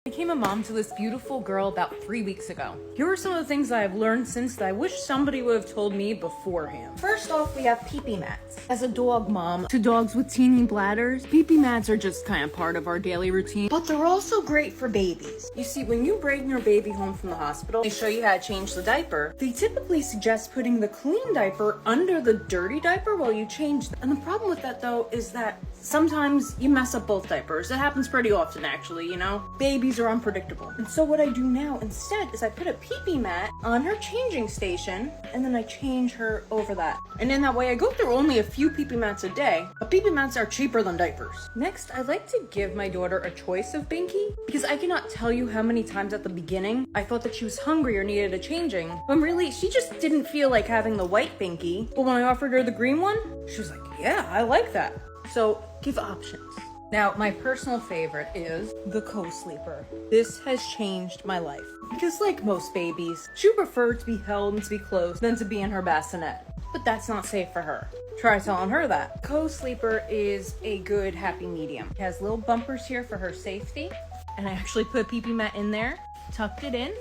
I became a mom to this beautiful girl about 3 weeks ago. Here are some of the things that I've learned since that I wish somebody would have told me beforehand. First off, we have pee-pee mats. As a dog mom to dogs with teeny bladders, pee-pee mats are just kind of part of our daily routine, but they're also great for babies. You see, when you bring your baby home from the hospital, they show you how to change the diaper. They typically suggest putting the clean diaper under the dirty diaper while you change them. And the problem with that though is that sometimes you mess up both diapers. It happens pretty often actually, you know? Babies are unpredictable. And so what I do now instead is I put a pee-pee mat on her changing station and then I change her over that. And in that way I go through only a few pee-pee mats a day, but pee-pee mats are cheaper than diapers. Next, I like to give my daughter a choice of binky because I cannot tell you how many times at the beginning I thought that she was hungry or needed a changing, when really she just didn't feel like having the white binky. But when I offered her the green one, she was like, yeah, I like that. So give options. Now, my personal favorite is the co-sleeper. This has changed my life. Because like most babies, she would prefer to be held and to be close than to be in her bassinet. But that's not safe for her. Try telling her that. Co-sleeper is a good happy medium. It has little bumpers here for her safety. And I actually put a pee-pee mat in there, tucked it in.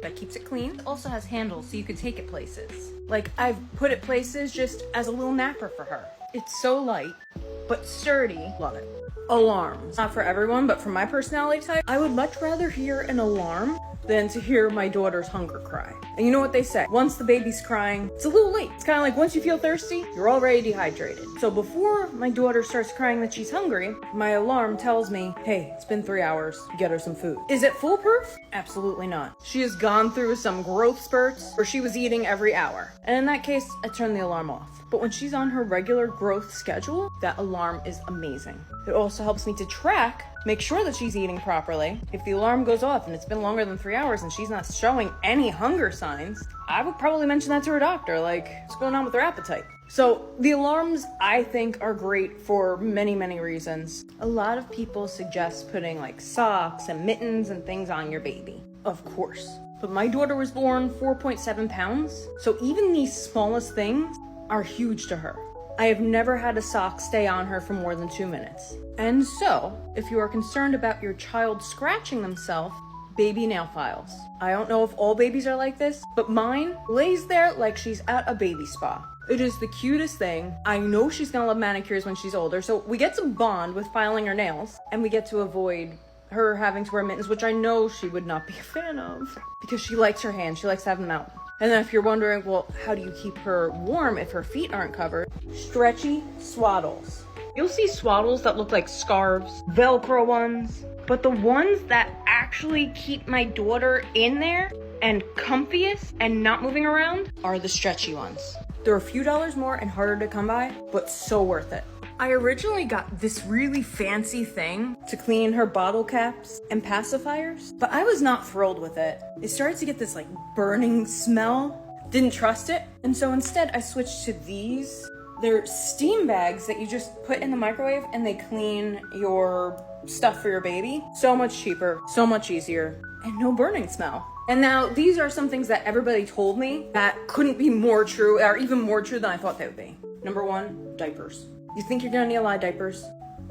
That keeps it clean. It also has handles so you could take it places. Like I've put it places just as a little napper for her. It's so light, but sturdy. Love it. Alarms. Not for everyone, but for my personality type, I would much rather hear an alarm than to hear my daughter's hunger cry. And you know what they say, once the baby's crying, it's a little late. It's kind of like once you feel thirsty, you're already dehydrated. So before my daughter starts crying that she's hungry, my alarm tells me, hey, it's been 3 hours, get her some food. Is it foolproof? Absolutely not. She has gone through some growth spurts where she was eating every hour. And in that case, I turn the alarm off. But when she's on her regular growth schedule, that alarm is amazing. It also helps me to track, make sure that she's eating properly. If the alarm goes off and it's been longer than 3 hours and she's not showing any hunger signs, I would probably mention that to her doctor, like, what's going on with her appetite? So the alarms, I think, are great for many, many reasons. A lot of people suggest putting like socks and mittens and things on your baby. Of course. But my daughter was born 4.7 pounds, so even these smallest things are huge to her. I have never had a sock stay on her for more than 2 minutes. And so, if you are concerned about your child scratching themselves, baby nail files. I don't know if all babies are like this, but mine lays there like she's at a baby spa. It is the cutest thing. I know she's gonna love manicures when she's older, so we get to bond with filing her nails, and we get to avoid her having to wear mittens, which I know she would not be a fan of, because she likes her hands, she likes to have them out. And then if you're wondering, well, how do you keep her warm if her feet aren't covered? Stretchy swaddles. You'll see swaddles that look like scarves, Velcro ones, but the ones that actually keep my daughter in there and comfiest and not moving around are the stretchy ones. They're a few dollars more and harder to come by, but so worth it. I originally got this really fancy thing to clean her bottle caps and pacifiers, but I was not thrilled with it. It started to get this like burning smell. Didn't trust it. And so instead I switched to these. They're steam bags that you just put in the microwave and they clean your stuff for your baby. So much cheaper, so much easier, and no burning smell. And now these are some things that everybody told me that couldn't be more true, or even more true than I thought they would be. Number one, diapers. You think you're gonna need a lot of diapers?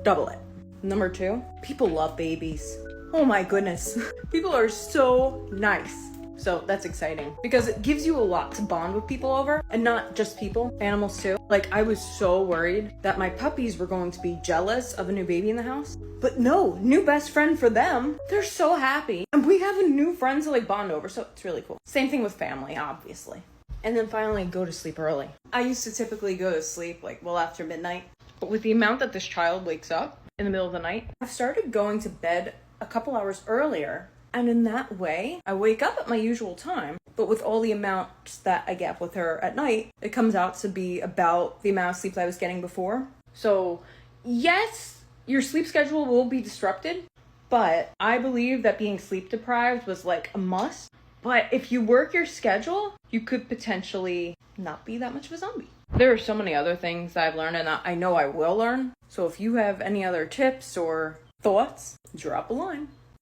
Double it. Number two, people love babies. Oh my goodness. People are so nice. So that's exciting because it gives you a lot to bond with people over, and not just people, animals too. Like I was so worried that my puppies were going to be jealous of a new baby in the house, but no, new best friend for them. They're so happy and we have a new friend to like bond over, so it's really cool. Same thing with family, obviously. And then finally, go to sleep early. I used to typically go to sleep like well after midnight, but with the amount that this child wakes up in the middle of the night, I've started going to bed a couple hours earlier. And in that way, I wake up at my usual time, but with all the amounts that I get with her at night, it comes out to be about the amount of sleep that I was getting before. So yes, your sleep schedule will be disrupted, but I believe that being sleep deprived was like a must. But if you work your schedule, you could potentially not be that much of a zombie. There are so many other things that I've learned and I know I will learn. So if you have any other tips or thoughts, drop a line.